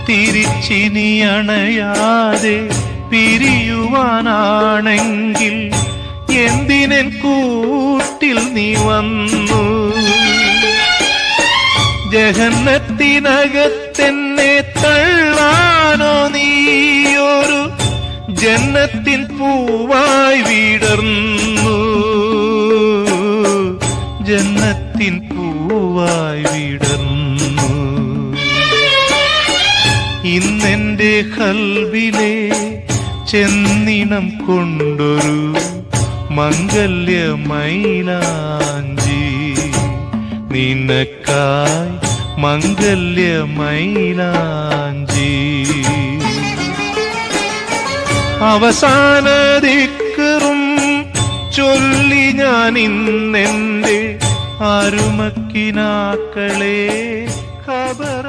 തിരിച്ചിനി അണയാതെ പിരിയുവാനാണെങ്കിൽ എന്തിനൻ കൂട്ടിൽ നീ വന്നു? ജഹന്നത്തിനകത്തെന്നെ തള്ളാനോ നീയൊരു ജന്നത്തിൻ പൂവായി വിടർന്നു, ജന്നത്തിൻ പൂവായി വിടർന്നു. ഇന്നെന്റെ കൽബിലെ ചെന്നിണം കൊണ്ടൊരു മംഗല്യമൈലാഞ്ചി, നിനക്കായി മംഗല്യമൈലാഞ്ചി. അവസാന ദിക്റും ചൊല്ലി ഞാൻ ഇന്നെന്റെ അരുമക്കിനാക്കളെ ഖബറ